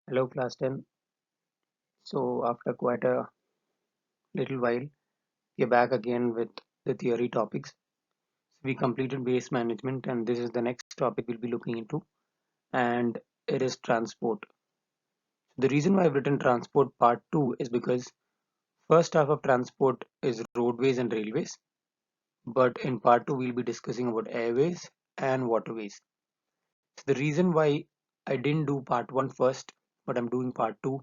Hello, class 10. So, after quite a little while, we're back again with the theory topics. We completed waste management, and this is the next topic we'll be looking into, and it is transport. The reason why I've written transport part 2 is because first half of transport is roadways and railways, but in part 2 we'll be discussing about airways and waterways. So the reason why I didn't do part 1 first, but I'm doing part 2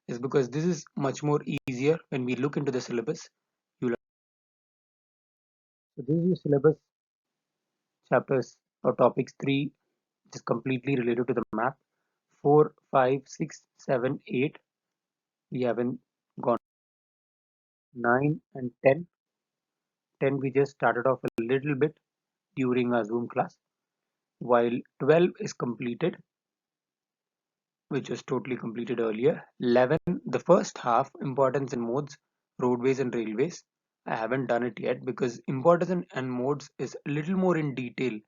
is because this is much more easier when we look into the syllabus. You'll So this is your syllabus chapters or topics 3, which is completely related to the map. 4, 5, 6, 7, 8. We haven't gone 9 and 10. 10 we just started off a little bit during our Zoom class, while 12 is completed, which was totally completed earlier. 11, the first half, importance and modes, roadways and railways. I haven't done it yet because importance and modes is a little more in detail.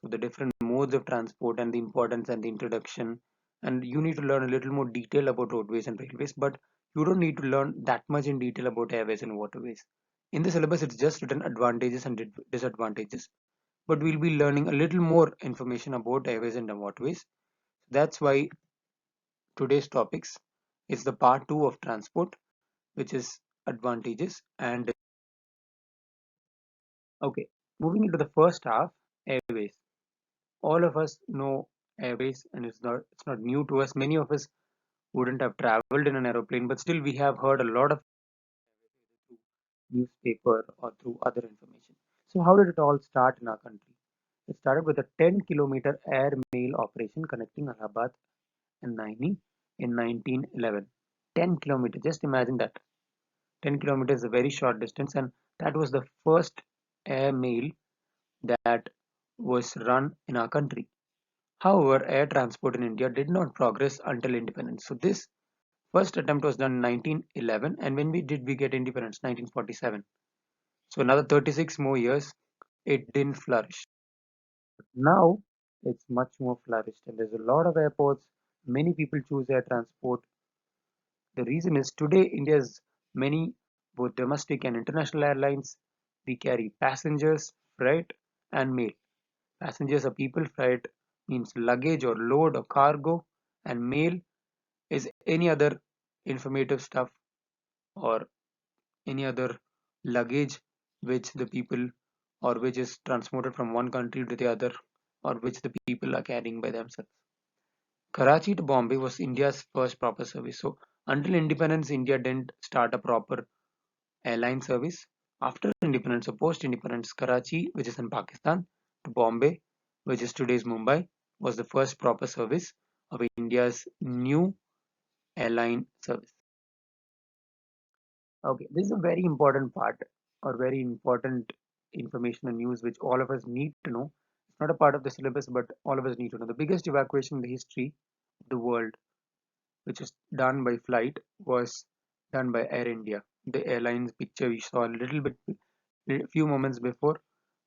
So the different modes of transport and the importance and the introduction, and you need to learn a little more detail about roadways and railways, but you don't need to learn that much in detail about airways and waterways. In the syllabus it's just written advantages and disadvantages, but we'll be learning a little more information about airways and waterways. That's why today's topics is the part 2 of transport, which is advantages and okay. Moving into the first half, airways. All of us know airways, and it's not new to us. Many of us wouldn't have traveled in an aeroplane, but still we have heard a lot of through newspaper or through other information. So how did it all start in our country? It started with a 10-kilometer air mail operation connecting Allahabad and Naini in 1911. 10 kilometers, just imagine that. 10 kilometers is a very short distance, and that was the first air mail that was run in our country. However, air transport in India did not progress until independence. So this first attempt was done in 1911, and when we get independence? 1947. So another 36 more years, it didn't flourish. But now it's much more flourished, and there's a lot of airports. Many people choose air transport. The reason is today India's many both domestic and international airlines. We carry passengers, freight, and mail. Passengers are people, freight means luggage or load or cargo, and mail is any other informative stuff or any other luggage which the people or which is transported from one country to the other or which the people are carrying by themselves. Karachi to Bombay was India's first proper service. So until independence, India didn't start a proper airline service. After independence or post independence, Karachi, which is in Pakistan, to Bombay, which is today's Mumbai, was the first proper service of India's new airline service. Okay, this is a very important part or very important information and news which all of us need to know. It's not a part of the syllabus, but all of us need to know. The biggest evacuation in the history of the world, which was done by flight, was done by Air India. The airline's picture we saw a little bit, a few moments before.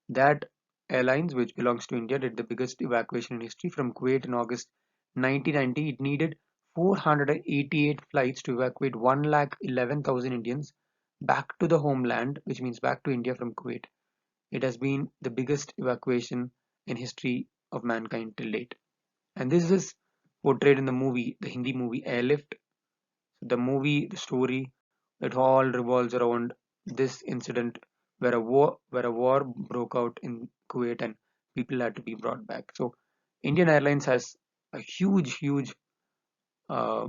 That airlines, which belongs to India, did the biggest evacuation in history from Kuwait in August 1990. It needed 488 flights to evacuate 111,000 Indians back to the homeland, which means back to India from Kuwait. It has been the biggest evacuation in history of mankind till date. And this is portrayed in the movie, the Hindi movie Airlift. The movie, the story, it all revolves around this incident where a war broke out in Kuwait and people had to be brought back. So Indian Airlines has a huge uh,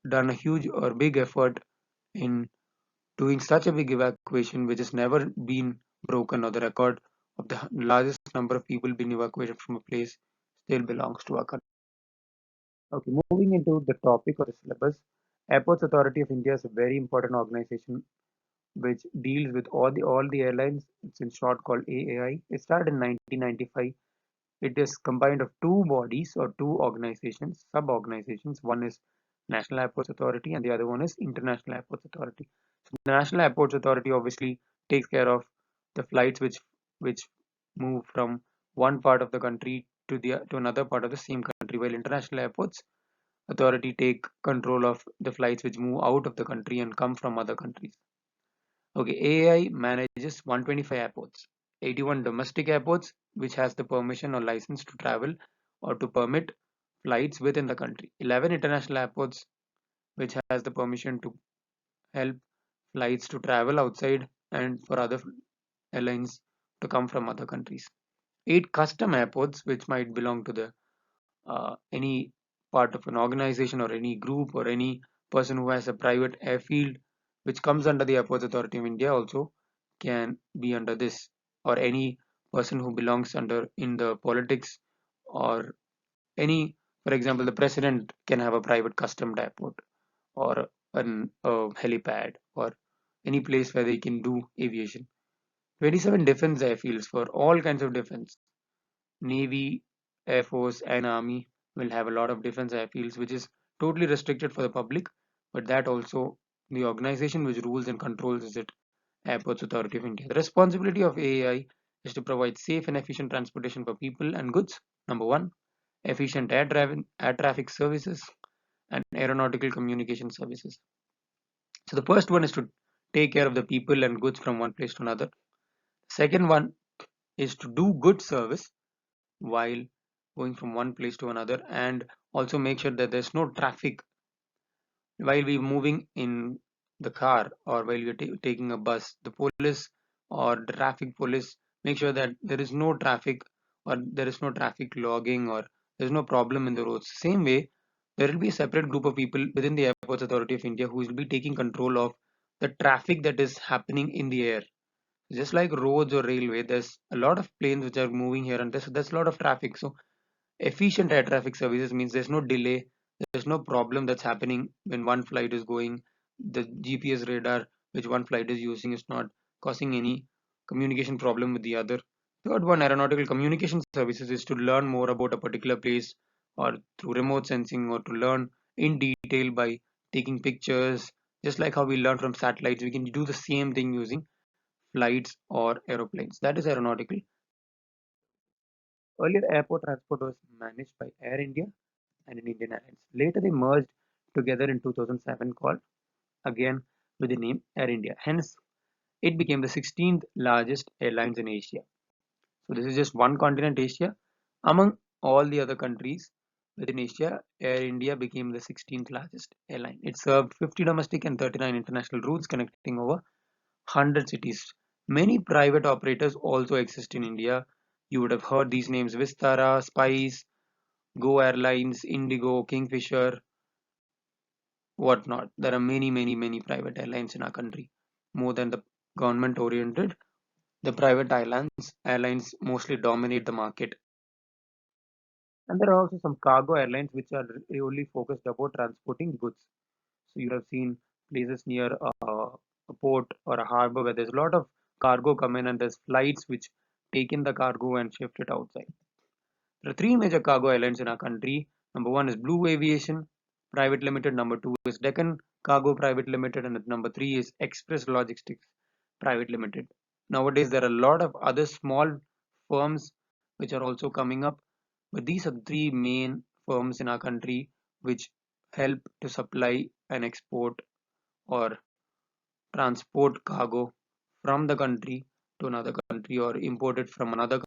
done a huge or big effort in doing such a big evacuation which has never been broken, or the record of the largest number of people being evacuated from a place still belongs to our country. Okay, moving into the topic or the syllabus, Airports Authority of India is a very important organization which deals with all the airlines. It's in short called AAI. It started in 1995. It is combined of two bodies or two organizations, sub-organizations. One is National Airports Authority and the other one is International Airports Authority. So the National Airports Authority obviously takes care of the flights which move from one part of the country to another part of the same country, while international airports authority take control of the flights which move out of the country and come from other countries. Okay, AAI manages 125 airports, 81 domestic airports which has the permission or license to travel or to permit flights within the country, 11 international airports which has the permission to help flights to travel outside and for other airlines to come from other countries, 8 custom airports which might belong to the any part of an organization or any group or any person who has a private airfield which comes under the Airports Authority of India also can be under this, or any person who belongs under in the politics, or any, for example, the president can have a private custom airport or a helipad or any place where they can do aviation. 27 defense airfields for all kinds of defense. Navy, Air Force, and Army will have a lot of defense airfields, which is totally restricted for the public, but that also the organization which rules and controls is it Airports Authority of India. The responsibility of AAI is to provide safe and efficient transportation for people and goods. Number one, efficient air traffic services and aeronautical communication services. So the first one is to take care of the people and goods from one place to another. Second one is to do good service while going from one place to another, and also make sure that there's no traffic while we're moving in the car or while you're taking a bus. The police or the traffic police make sure that there is no traffic or there is no traffic logging or there's no problem in the roads. Same way, there will be a separate group of people within the Airports Authority of India who will be taking control of the traffic that is happening in the air. Just like roads or railway, there's a lot of planes which are moving here and there's a lot of traffic. So efficient air traffic services means there's no delay, there's no problem that's happening when one flight is going. The GPS radar which one flight is using is not causing any communication problem with the other. Third one, aeronautical communication services, is to learn more about a particular place or through remote sensing, or to learn in detail by taking pictures. Just like how we learn from satellites, we can do the same thing using flights or aeroplanes. That is aeronautical. Earlier, airport transport was managed by Air India and in Indian Airlines. Later, they merged together in 2007, called again with the name Air India. Hence, it became the 16th largest airlines in Asia. So, this is just one continent, Asia. Among all the other countries within Asia, Air India became the 16th largest airline. It served 50 domestic and 39 international routes connecting over 100 cities. Many private operators also exist in India. You would have heard these names: Vistara, Spice, Go Airlines, Indigo, Kingfisher, whatnot. There are many private airlines in our country. More than the government oriented, the private airlines mostly dominate the market. And there are also some cargo airlines which are only focused about transporting goods. So you have seen places near a port or a harbor where there's a lot of cargo come in and there's flights which take in the cargo and shift it outside. There are three major cargo airlines in our country. Number one is Blue Aviation Private Limited. Number two is Deccan Cargo Private Limited, and number three is Express Logistics Private Limited. Nowadays, there are a lot of other small firms which are also coming up, but these are the three main firms in our country which help to supply and export or transport cargo from the country to another country or import it from another country.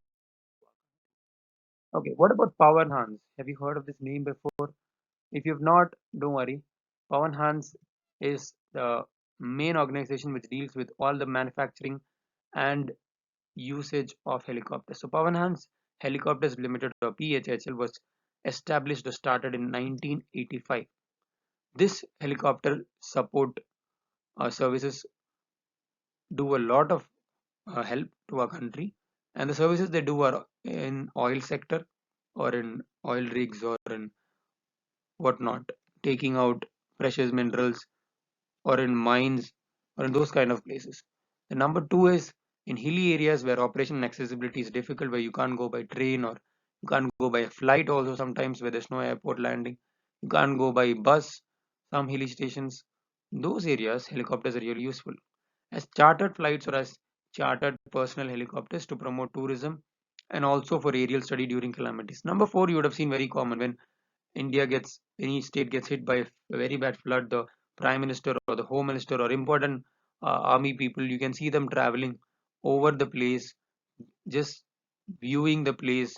Okay, what about Pawan Hans? Have you heard of this name before? If you've not, don't worry. Pawan Hans is the main organization which deals with all the manufacturing and usage of helicopters. So Pawan Hans Helicopters Limited, or PHHL, was established or started in 1985. This helicopter support services do a lot of help to our country, and the services they do are in oil sector or in oil rigs or in whatnot, taking out precious minerals or in mines or in those kind of places. The number two is in hilly areas where operation accessibility is difficult, where you can't go by train or you can't go by a flight also, sometimes where there's no airport landing. You can't go by bus, some hilly stations. In those areas, helicopters are really useful as chartered flights or as chartered personal helicopters to promote tourism and also for aerial study during calamities. Number four, you would have seen very common when any state gets hit by a very bad flood, the prime minister or the home minister or important army people, you can see them traveling over the place, just viewing the place,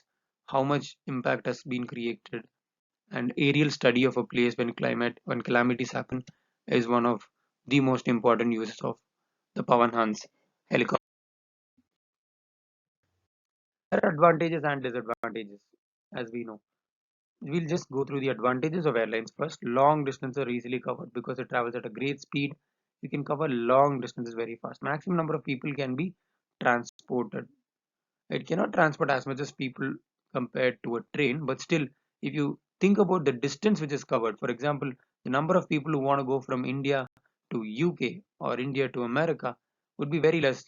how much impact has been created. And aerial study of a place when calamities happen is one of the most important uses of the Pawan Hans helicopter. There are advantages and disadvantages, as we know. We'll just go through the advantages of airlines first. Long distances are easily covered because it travels at a great speed. You can cover long distances very fast. Maximum number of people can be transported. It cannot transport as much as people compared to a train, but still, if you think about the distance which is covered, for example, the number of people who want to go from India to UK or India to America would be very less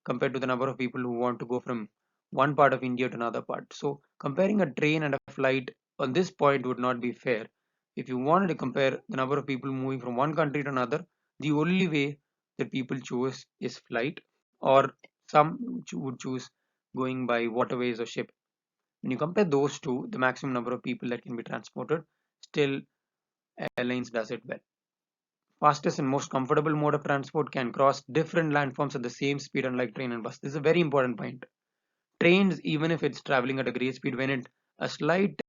compared to the number of people who want to go from one part of India to another part. So comparing a train and a flight on this point would not be fair. If you wanted to compare the number of people moving from one country to another, the only way that people choose is flight, or some would choose going by waterways or ship. When you compare those two, the maximum number of people that can be transported, still airlines does it well. Fastest and most comfortable mode of transport can cross different landforms at the same speed, unlike train and bus. This is a very important point. Trains, even if it's traveling at a great speed, when it a slight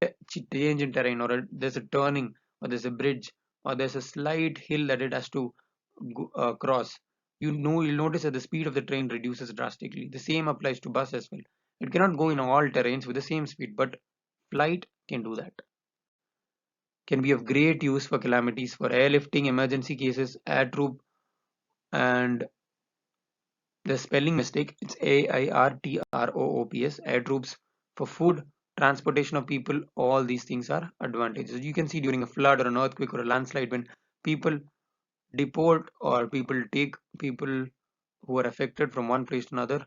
change in terrain, or there's a turning, or there's a bridge, or there's a slight hill that it has to cross, you'll notice that the speed of the train reduces drastically. The same applies to bus as well. It cannot go in all terrains with the same speed, but flight can do that. Can be of great use for calamities, for airlifting, emergency cases, air troop, and the spelling mistake, it's AIRTROOPS, air troops, for food, transportation of people. All these things are advantages. You can see during a flood or an earthquake or a landslide, when people deport or people take people who are affected from one place to another,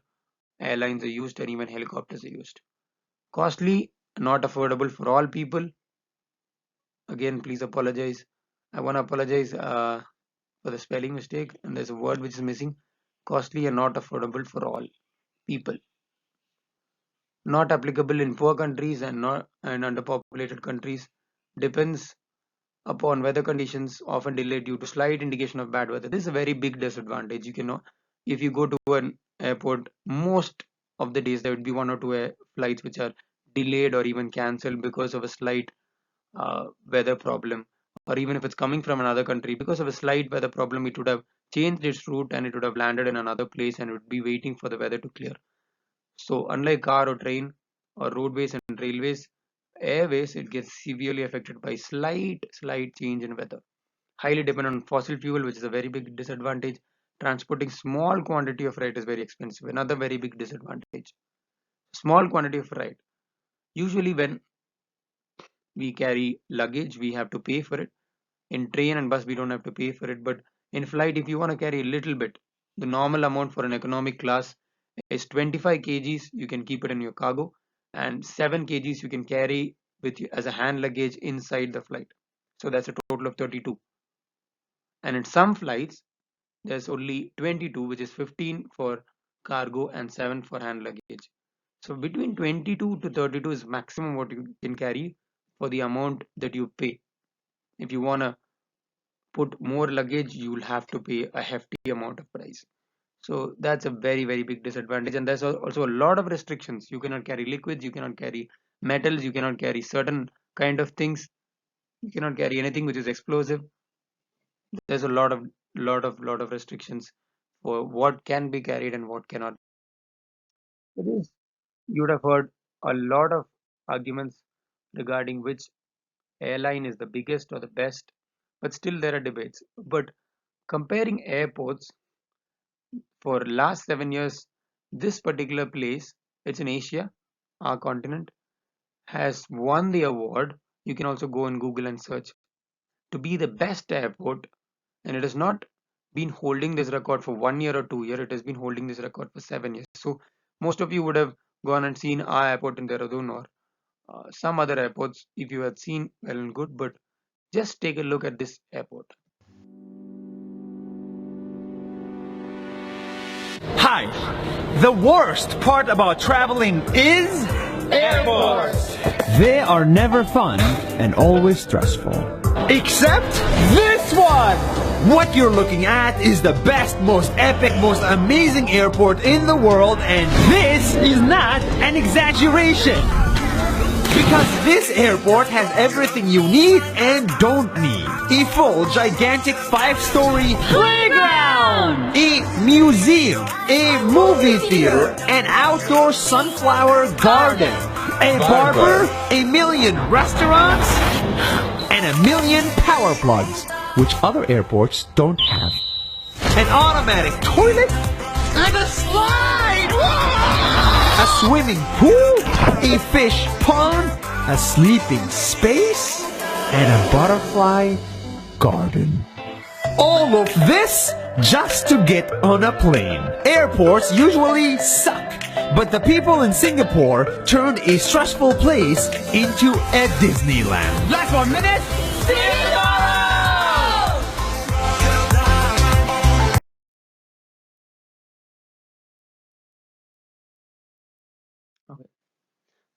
airlines are used and even helicopters are used. Costly, not affordable for all people. Again, please apologize. I want to apologize for the spelling mistake, and there's a word which is missing. Costly and not affordable for all people. Not applicable in poor countries and not and underpopulated countries. Depends upon weather conditions, often delayed due to slight indication of bad weather. This is a very big disadvantage. You can know, if you go to an airport, most of the days there would be one or two flights which are delayed or even cancelled because of a slight weather problem, or even if it's coming from another country, because of a slight weather problem, it would have changed its route and it would have landed in another place and would be waiting for the weather to clear. So unlike car or train or roadways and railways, airways, it gets severely affected by slight change in weather. Highly dependent on fossil fuel, which is a very big disadvantage. Transporting small quantity of freight is very expensive. Another very big disadvantage. Small quantity of freight. Usually when we carry luggage, we have to pay for it. In train and bus, we don't have to pay for it. But in flight, if you want to carry a little bit, the normal amount for an economic class is 25 kgs. You can keep it in your cargo, and 7 kgs you can carry with you as a hand luggage inside the flight. So that's a total of 32. And in some flights, there's only 22, which is 15 for cargo and 7 for hand luggage. So between 22 to 32 is maximum what you can carry for the amount that you pay. If you want to put more luggage, you will have to pay a hefty amount of price. So that's a very big disadvantage. And there's also a lot of restrictions. You cannot carry liquids, you cannot carry metals, you cannot carry certain kind of things, you cannot carry anything which is explosive. There's a lot of restrictions for what can be carried and what cannot. It is, you would have heard a lot of arguments regarding which airline is the biggest or the best, but still there are debates. But comparing airports, for last 7 years, this particular place, it's in Asia, our continent, has won the award. You can also go on Google and search to be the best airport, and it has not been holding this record for 1 year or 2 years. It has been holding this record for 7 years. So most of you would have gone and seen our airport in Dehradun, or some other airports if you had seen, well and good, but just take a look at this airport. Hi. The worst part about traveling is Airports! They are never fun and always stressful. Except this one! What you're looking at is the best, most epic, most amazing airport in the world, and this is not an exaggeration. Because this airport has everything you need and don't need. A full, gigantic 5-story playground, a museum, a movie theater, an outdoor sunflower garden, a barber, a million restaurants, and a million power plugs, which other airports don't have. An automatic toilet and a slide! A swimming pool, a fish pond, a sleeping space, and a butterfly garden. All of this just to get on a plane. Airports usually suck, but the people in Singapore turned a stressful place into a Disneyland. Last 1 minute, see you tomorrow! Okay.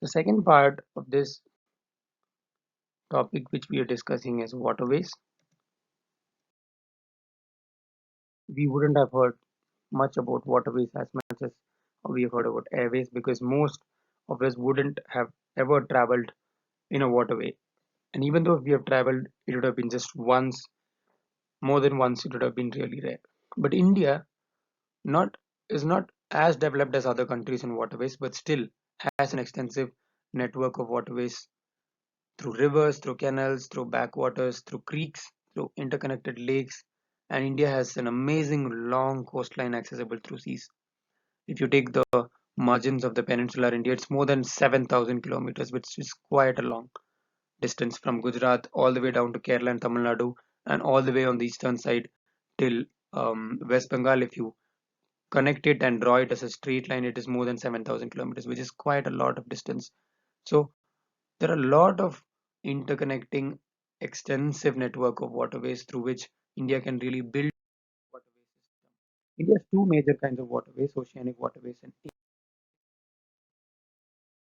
The second part of this topic which we are discussing is waterways. We wouldn't have heard much about waterways as much as we have heard about airways, because most of us wouldn't have ever traveled in a waterway. And even though if we have traveled, it would have been just once, more than once, it would have been really rare. But India not is not as developed as other countries in waterways, but still has an extensive network of waterways through rivers, through canals, through backwaters, through creeks, through interconnected lakes, and India has an amazing long coastline accessible through seas. If you take the margins of the peninsular India, it's more than 7,000 kilometers, which is quite a long distance from Gujarat all the way down to Kerala and Tamil Nadu, and all the way on the eastern side till West Bengal. If you connect it and draw it as a straight line, it is more than 7,000 kilometers, which is quite a lot of distance. So there are a lot of interconnecting extensive network of waterways through which India can really build waterway system. India has two major kinds of waterways, oceanic waterways and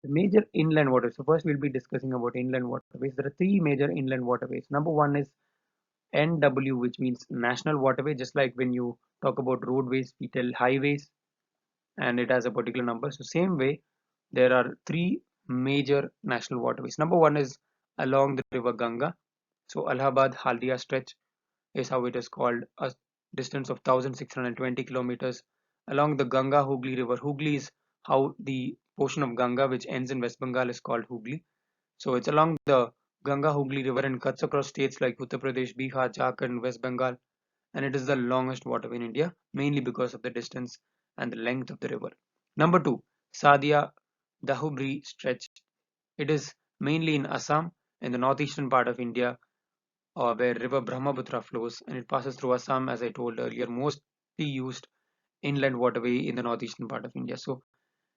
the major inland waterways. So first we'll be discussing about inland waterways. There are three major inland waterways. Number one is NW, which means national waterway. Just like when you talk about roadways, we tell highways and it has a particular number. So same way, there are three major national waterways. Number one is along the river Ganga. So Allahabad Haldia stretch is how it is called, a distance of 1620 kilometers along the Ganga Hooghly river. Hooghly is how the portion of Ganga which ends in West Bengal is called Hooghly. So it's along the Ganga Hooghly river and cuts across states like Uttar Pradesh, Bihar, Jharkhand, West Bengal, and it is the longest waterway in India, mainly because of the distance and the length of the river. Number two, Sadia Dahubri stretch. It is mainly in Assam, in the northeastern part of India, where river Brahmaputra flows, and it passes through Assam, as I told earlier, mostly used inland waterway in the northeastern part of India. So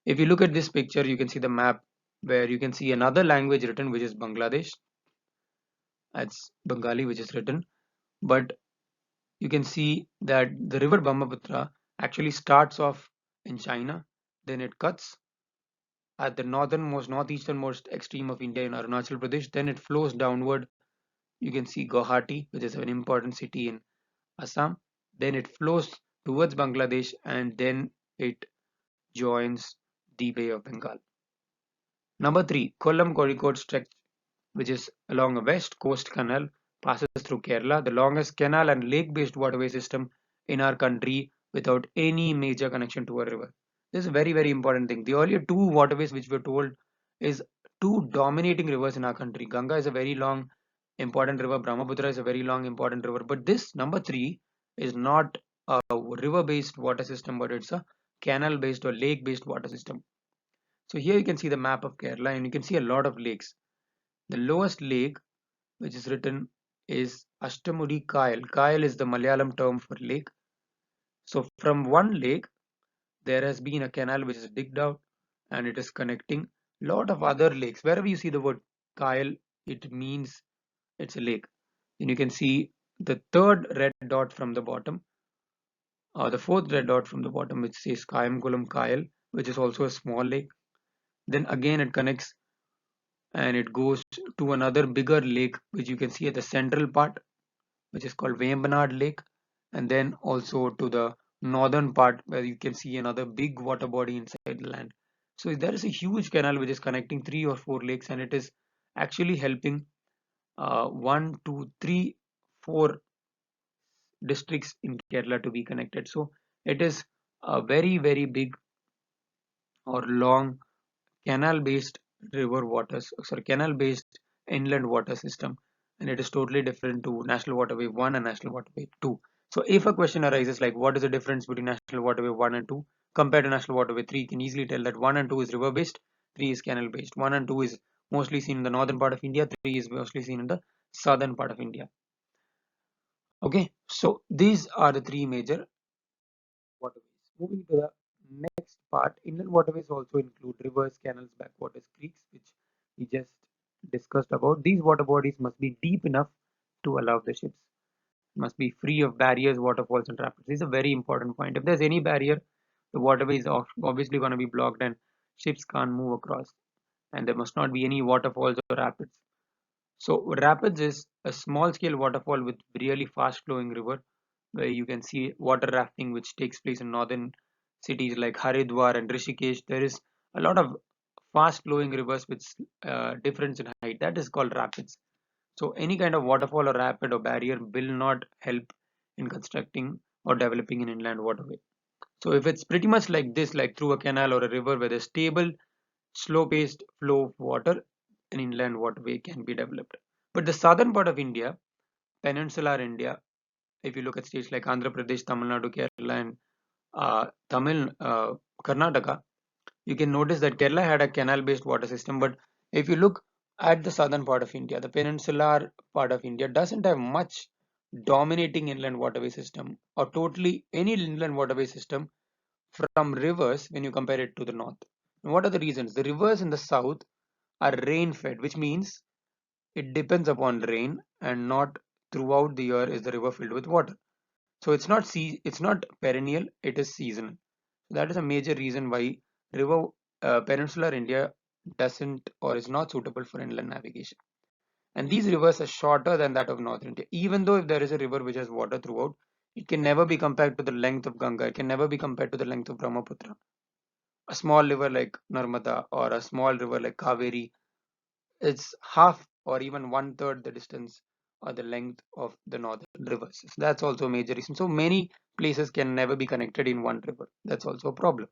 if you look at this picture, you can see the map where you can see another language written, which is Bangladesh. It's Bengali which is written, but you can see that the river Brahmaputra actually starts off in China, then it cuts at the northeasternmost extreme of India in Arunachal Pradesh, then it flows downward. You can see Guwahati, which is an important city in Assam, then it flows towards Bangladesh, and then it joins the Bay of Bengal. Number three, Kollam-Kozhikode stretch, which is along a west coast canal, passes through Kerala, the longest canal and lake-based waterway system in our country without any major connection to a river. This is a very, very important thing. The earlier two waterways which were told is two dominating rivers in our country. Ganga is a very long, important river. Brahmaputra is a very long, important river. But this number three is not a river-based water system, but it's a canal-based or lake-based water system. So here you can see the map of Kerala and you can see a lot of lakes. The lowest lake which is written is Ashtamudi Kyle. Kyle is the Malayalam term for lake. So from one lake there has been a canal which is digged out and it is connecting lot of other lakes. Wherever you see the word Kyle, it means it's a lake. And you can see the third red dot from the bottom, or the fourth red dot from the bottom, which says Kayamkulam Kyle, which is also a small lake. Then again it connects and it goes to another bigger lake, which you can see at the central part, which is called Vembanad Lake, and then also to the northern part where you can see another big water body inside the land. So there is a huge canal which is connecting 3 or 4 lakes, and it is actually helping one, two, three, 4 districts in Kerala to be connected. So it is a very, very big or long canal based canal based inland water system, and it is totally different to National Waterway 1 and National Waterway 2. So if a question arises like what is the difference between National Waterway 1 and 2 compared to National Waterway 3, you can easily tell that 1 and 2 is river based, 3 is canal based. 1 and 2 is mostly seen in the northern part of India, 3 is mostly seen in the southern part of India. Okay, so these are the 3 major waterways. Moving to the next part, inland waterways also include rivers, canals, backwaters, creeks, which we just discussed about. These water bodies must be deep enough to allow the ships, must be free of barriers, waterfalls, and rapids. This is a very important point. If there's any barrier, the waterway is obviously going to be blocked and ships can't move across. And there must not be any waterfalls or rapids. So rapids is a small scale waterfall with really fast flowing river where you can see water rafting which takes place in northern cities like Haridwar and Rishikesh. There is a lot of fast flowing rivers with difference in height. That is called rapids. So any kind of waterfall or rapid or barrier will not help in constructing or developing an inland waterway. So if it's pretty much like this, like through a canal or a river where there's stable slow-paced flow of water, an inland waterway can be developed. But the southern part of India, peninsular India, if you look at states like Andhra Pradesh, Tamil Nadu, Kerala, and Karnataka, you can notice that Kerala had a canal-based water system. But if you look at the southern part of India, the peninsular part of India doesn't have much dominating inland waterway system or totally any inland waterway system from rivers when you compare it to the north. And what are the reasons? The rivers in the south are rain fed, which means it depends upon rain and not throughout the year is the river filled with water. So it's not perennial, it is seasonal. So that is a major reason why river peninsular India doesn't or is not suitable for inland navigation. And these rivers are shorter than that of northern India. Even though if there is a river which has water throughout, it can never be compared to the length of Ganga. It can never be compared to the length of Brahmaputra. A small river like Narmada or a small river like Kaveri, it's half or even 1/3 the distance or the length of the northern rivers. So that's also a major reason. So many places can never be connected in one river. That's also a problem.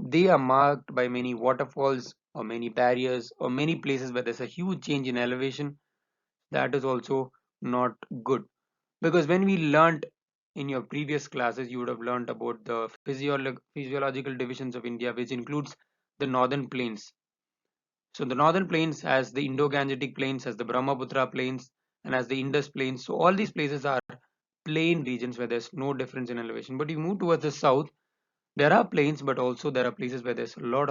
They are marked by many waterfalls or many barriers or many places where there's a huge change in elevation. That is also not good. Because when we learned in your previous classes, you would have learned about the physiological divisions of India, which includes the northern plains. So the northern plains has the Indo-Gangetic plains, has the Brahmaputra plains, and has the Indus plains. So all these places are plain regions where there's no difference in elevation. But you move towards the south, there are plains, but also there are places where there's a lot of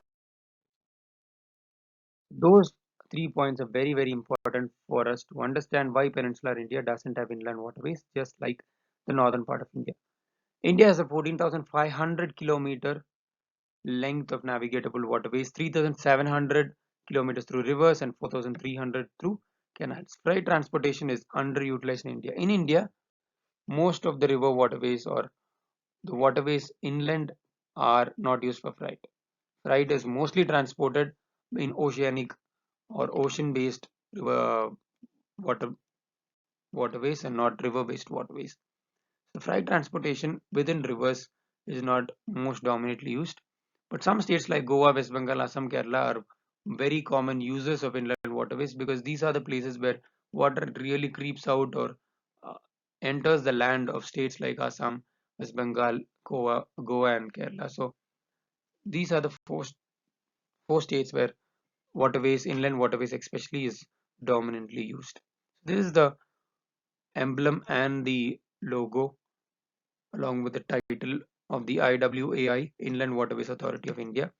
those 3 points are very, very important for us to understand why peninsular India doesn't have inland waterways, just like the northern part of India. India has a 14,500 kilometer length of navigatable waterways, 3,700 kilometers through rivers, and 4,300 through canals. Freight transportation is underutilized in India. In India, most of the river waterways or the waterways inland are not used for freight. Freight is mostly transported in oceanic or ocean-based water waterways and not river-based waterways. The freight transportation within rivers is not most dominantly used, but some states like Goa, West Bengal, Assam, Kerala are very common users of inland waterways because these are the places where water really creeps out or uh, enters the land of states like Assam, West Bengal, Goa and Kerala. So these are the four states where waterways, inland waterways especially, is dominantly used. This is the emblem and the logo along with the title of the IWAI, Inland Waterways Authority of India.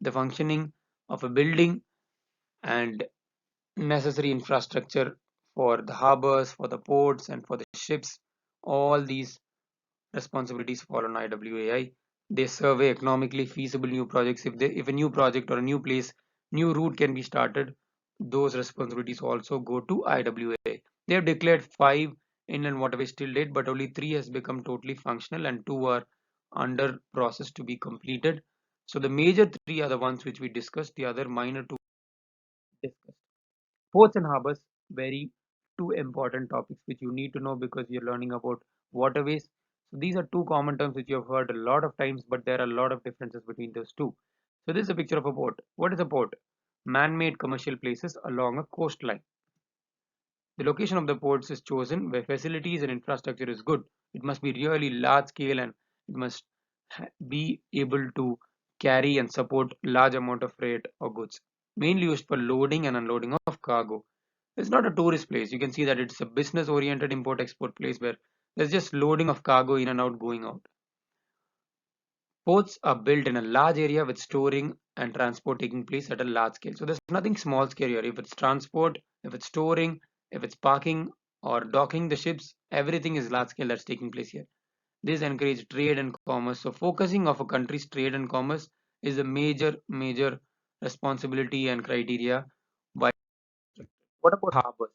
The functioning of a building and necessary infrastructure for the harbors, for the ports, and for the ships. All these responsibilities fall on IWAI. They survey economically feasible new projects. If a new project or a new place new route can be started, those responsibilities also go to IWA. They have declared 5 inland waterways till date, but only 3 has become totally functional and 2 are under process to be completed. So the major 3 are the ones which we discussed, the other minor 2 discussed. Ports and harbors, very two important topics which you need to know because you're learning about waterways. So these are two common terms which you have heard a lot of times, but there are a lot of differences between those two. So this is a picture of a port. What is a port? Man-made commercial places along a coastline. The location of the ports is chosen where facilities and infrastructure is good. It must be really large scale and it must be able to carry and support large amount of freight or goods. Mainly used for loading and unloading of cargo. It's not a tourist place. You can see that it's a business oriented import export place where there's just loading of cargo in and out going out. Ports are built in a large area with storing and transport taking place at a large scale. So there's nothing small scale here. If it's transport, if it's storing, if it's parking or docking the ships, everything is large scale that's taking place here. This encourages trade and commerce. So focusing of a country's trade and commerce is a major responsibility and criteria. By what about harbors?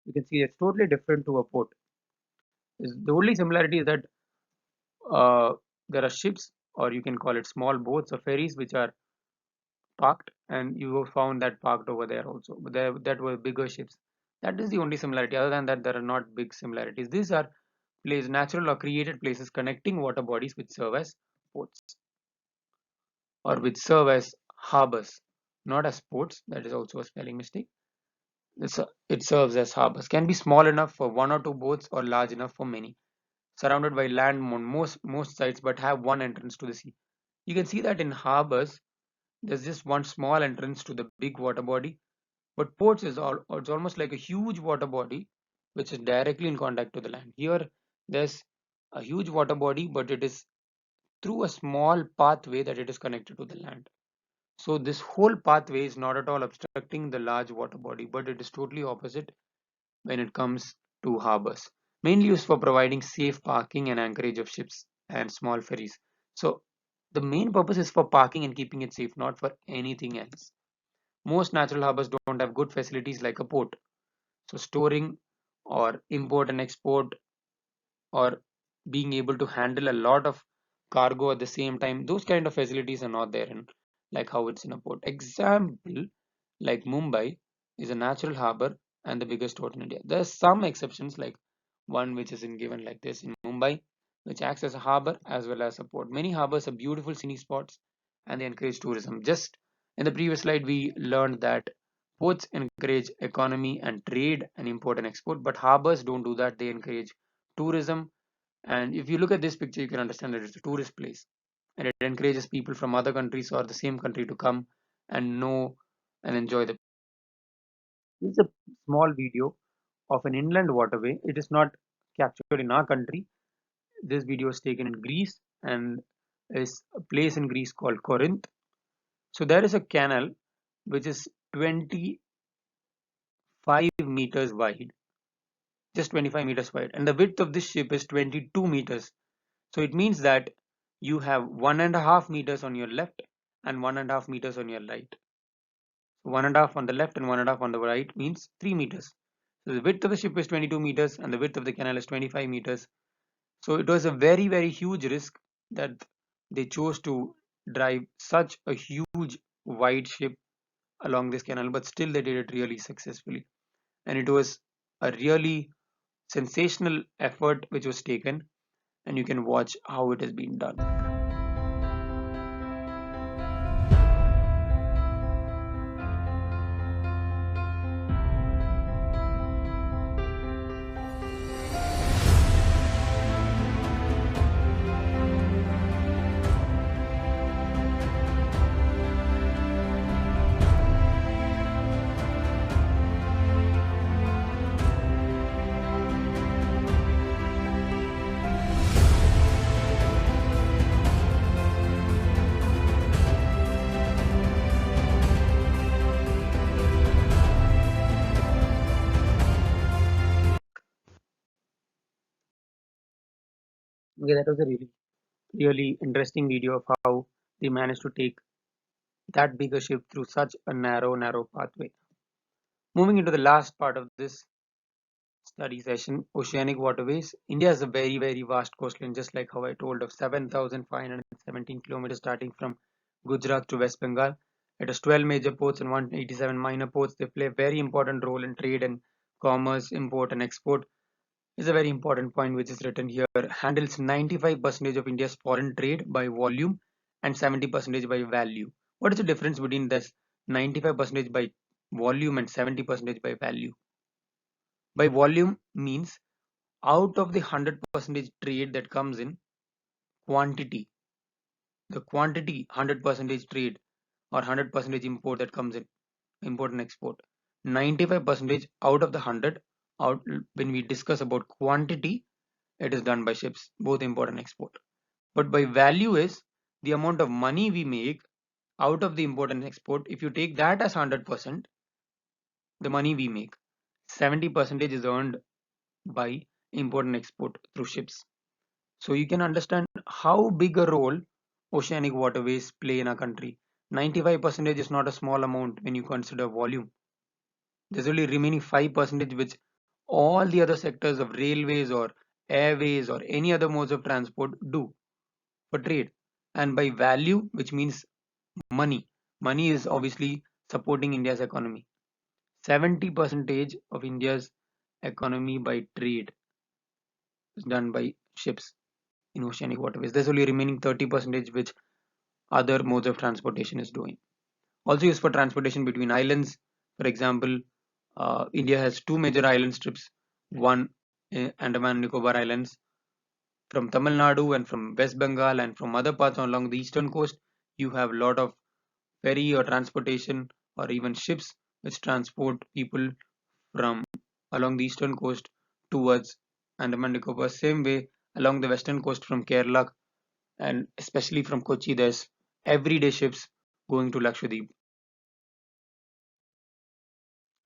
You can see it's totally different to a port. The only similarity is that uh, there are ships, or you can call it small boats or ferries, which are parked, and you found that parked over there also. But there, that were bigger ships. That is the only similarity. Other than that, there are not big similarities. These are natural or created places connecting water bodies which serve as ports or which serve as harbors, not as ports. That is also a spelling mistake. It serves as harbors. Can be small enough for 1 or 2 boats or large enough for many. Surrounded by land on most sides, but have one entrance to the sea. You can see that in harbors, there's just one small entrance to the big water body. But ports is it's almost like a huge water body which is directly in contact to the land. Here, there's a huge water body, but it is through a small pathway that it is connected to the land. So this whole pathway is not at all obstructing the large water body, but it is totally opposite when it comes to harbors, mainly used for providing safe parking and anchorage of ships and small ferries. So the main purpose is for parking and keeping it safe, not for anything else. Most natural harbors don't have good facilities like a port. So storing or import and export or being able to handle a lot of cargo at the same time, those kind of facilities are not there in like how it's in a port. Example, like Mumbai is a natural harbor and the biggest port in India. There are some exceptions like one which is in given like this in Mumbai, which acts as a harbor as well as a port. Many harbors are beautiful scenic spots and they encourage tourism. Just in the previous slide we learned that ports encourage economy and trade and import and export, but harbors don't do that. They encourage tourism, and if you look at this picture, you can understand that it's a tourist place and it encourages people from other countries or the same country to come and know and enjoy the. This is a small video of an inland waterway. It is not captured in our country. This video is taken in Greece and is a place in Greece called Corinth. So there is a canal which is 25 meters wide, just 25 meters wide, and the width of this ship is 22 meters. So it means that you have 1.5 meters on your left and 1.5 meters on your right. So 1.5 on the left and 1.5 on the right means 3 meters. So the width of the ship is 22 meters and the width of the canal is 25 meters. So it was a very huge risk that they chose to drive such a huge wide ship along this canal, but still they did it really successfully. And it was a really sensational effort which was taken, and you can watch how it has been done. Okay, that was a really interesting video of how they managed to take that bigger ship through such a narrow pathway. Moving into the last part of this study session, oceanic waterways. India has a very vast coastline, just like how I told, of 7,517 kilometers starting from Gujarat to West Bengal. It has 12 major ports and 187 minor ports. They play a very important role in trade and commerce, import and export. Is a very important point which is written here. Handles 95% of India's foreign trade by volume and 70% by value. What is the difference between this 95% by volume and 70% by value? By volume means out of the 100% trade that comes in, quantity, the quantity 100% trade or 100% import that comes in, import and export, 95% out of the 100, out when we discuss about quantity, it is done by ships, both import and export. But by value is the amount of money we make out of the import and export. If you take that as 100%, the money we make, 70% is earned by import and export through ships. So you can understand how big a role oceanic waterways play in our country. 95% is not a small amount when you consider volume. There's only remaining 5% which all the other sectors of railways or airways or any other modes of transport do for trade. And by value, which means money. Money is obviously supporting India's economy. 70% of India's economy by trade is done by ships in oceanic waterways. There's only remaining 30% which other modes of transportation is doing. Also used for transportation between islands. For example, India has two major island strips, one Andaman and Nicobar Islands. From Tamil Nadu and from West Bengal and from other parts along the eastern coast, you have a lot of ferry or transportation or even ships which transport people from along the eastern coast towards Andaman and Nicobar. Same way along the western coast from Kerala and especially from Kochi, there's everyday ships going to Lakshadweep.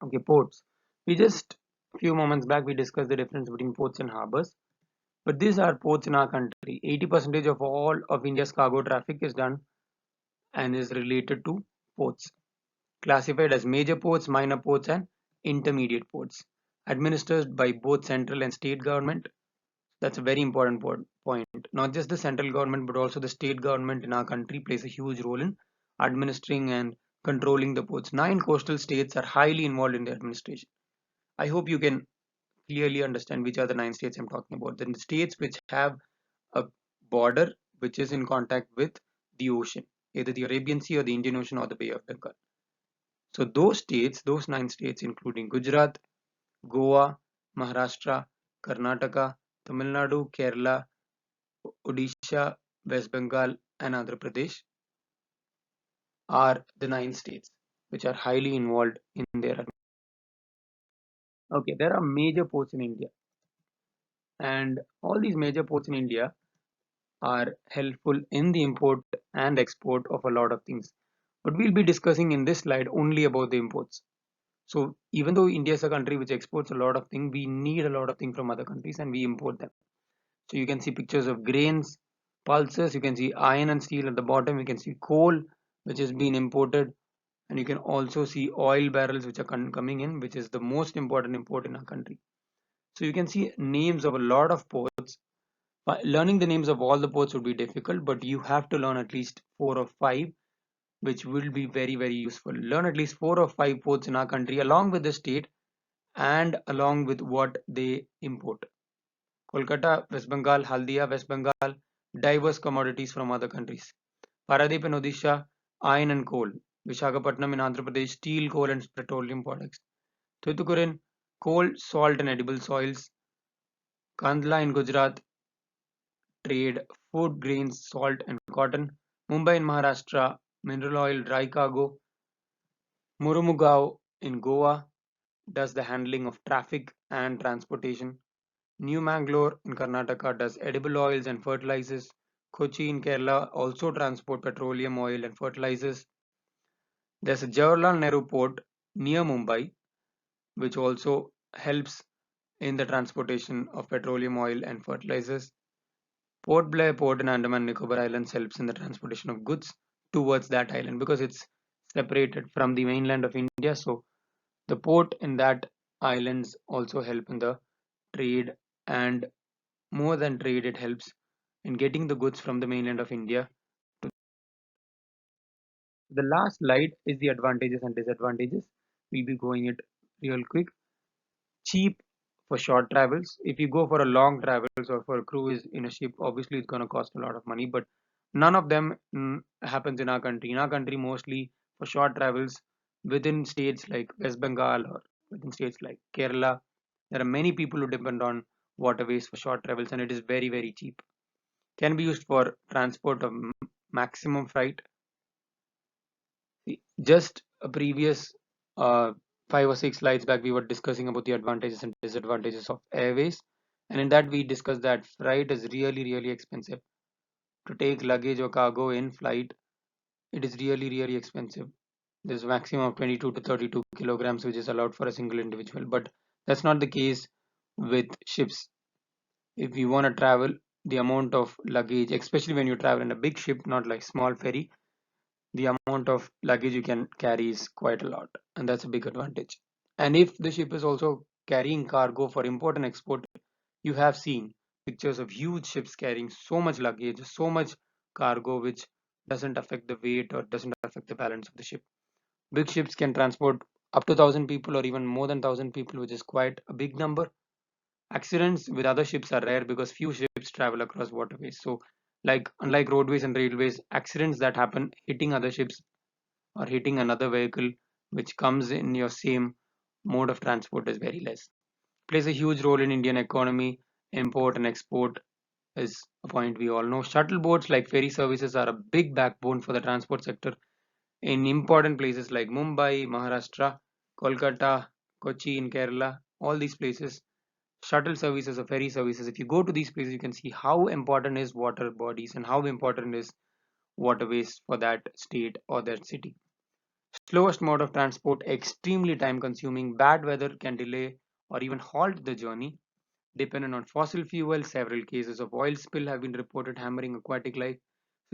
Okay, ports. We just few moments back we discussed the difference between ports and harbors. But these are ports in our country. 80% of all of India's cargo traffic is done and is related to ports, classified as major ports, minor ports, and intermediate ports, administered by both central and state government. That's a very important point. Not just the central government, but also the state government in our country plays a huge role in administering and controlling the ports. 9 coastal states are highly involved in the administration. I hope you can clearly understand which are the 9 states I'm talking about. The states which have a border which is in contact with the ocean, either the Arabian Sea or the Indian Ocean or the Bay of Bengal. So those states, those 9 states, including Gujarat, Goa, Maharashtra, Karnataka, Tamil Nadu, Kerala, Odisha, West Bengal, and Andhra Pradesh, are the 9 states which are highly involved in their. Okay, there are major ports in India, and all these major ports in India are helpful in the import and export of a lot of things. But we'll be discussing in this slide only about the imports. So even though India is a country which exports a lot of things, we need a lot of things from other countries and we import them. So you can see pictures of grains, pulses, you can see iron and steel at the bottom, you can see coal which has been imported, and you can also see oil barrels which are coming in, which is the most important import in our country. So you can see names of a lot of ports. Learning the names of all the ports would be difficult, but you have to learn at least 4 or 5, which will be very useful. Learn at least 4 or 5 ports in our country along with the state and along with what they import. Kolkata, West Bengal, Haldia, West Bengal, diverse commodities from other countries. Paradip in Odisha, iron and coal. Visakhapatnam in Andhra Pradesh, steel, coal and petroleum products. Thoothukudi, coal, salt and edible soils. Kandla in Gujarat, trade, food, grains, salt and cotton. Mumbai in Maharashtra, mineral oil, dry cargo. Murumugao in Goa does the handling of traffic and transportation. New Mangalore in Karnataka does edible oils and fertilizers. Kochi in Kerala also transport petroleum oil and fertilizers. There's a Jawaharlal Nehru port near Mumbai which also helps in the transportation of petroleum oil and fertilizers. Port Blair port in Andaman and Nicobar Islands helps in the transportation of goods, towards that island because it's separated from the mainland of India. So the port in that islands also help in the trade, and more than trade, it helps in getting the goods from the mainland of India. The last slide is the advantages and disadvantages. We'll be going it real quick. Cheap for short travels. If you go for a long travels or for a cruise in a ship, obviously it's going to cost a lot of money, but none of them happens in our country. In our country, mostly for short travels within states like West Bengal or within states like Kerala, there are many people who depend on waterways for short travels, and it is very, very cheap. Can be used for transport of maximum freight. Just a previous 5 or 6 slides back, we were discussing about the advantages and disadvantages of airways, and in that we discussed that flight is really, really expensive. To take luggage or cargo in flight, it is really, really expensive. There's a maximum of 22 to 32 kilograms which is allowed for a single individual, but that's not the case with ships. If you want to travel, the amount of luggage, especially when you travel in a big ship, not like small ferry, the amount of luggage you can carry is quite a lot, and that's a big advantage. And if the ship is also carrying cargo for import and export, you have seen pictures of huge ships carrying so much luggage, so much cargo, which doesn't affect the weight or doesn't affect the balance of the ship. Big ships can transport up to 1,000 people or even more than 1,000 people, which is quite a big number. Accidents with other ships are rare because few ships travel across waterways. So, like unlike roadways and railways, accidents that happen hitting other ships or hitting another vehicle which comes in your same mode of transport is very less. Plays a huge role in Indian economy. Import and export is a point we all know. Shuttle boats like ferry services are a big backbone for the transport sector in important places like Mumbai, Maharashtra, Kolkata, Kochi in Kerala. All these places, shuttle services or ferry services. If you go to these places, you can see how important is water bodies and how important is waterways for that state or that city. Slowest mode of transport, extremely time consuming, bad weather can delay or even halt the journey. Dependent on fossil fuel, several cases of oil spill have been reported hammering aquatic life.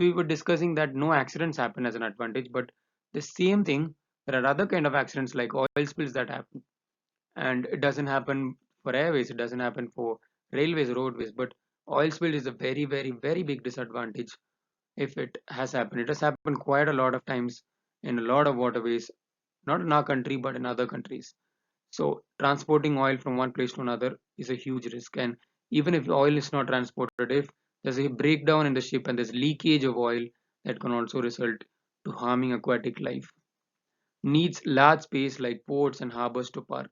So we were discussing that no accidents happen as an advantage, but the same thing, there are other kind of accidents like oil spills that happen. And it doesn't happen for airways, it doesn't happen for railways, roadways, but oil spill is a very, very, very big disadvantage if it has happened. It has happened quite a lot of times in a lot of waterways, not in our country but in other countries. So transporting oil from one place to another is a huge risk, and even if oil is not transported, if there's a breakdown in the ship and there's leakage of oil, that can also result to harming aquatic life. Needs large space like ports and harbors to park.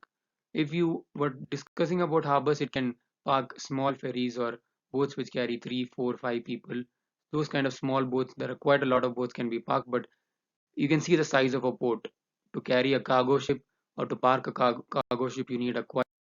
If you were discussing about harbors, it can park small ferries or boats which carry 3, 4, 5 people. Those kind of small boats, there are quite a lot of boats can be parked, but you can see the size of a port. To carry a cargo ship or to park a cargo ship, you need a quite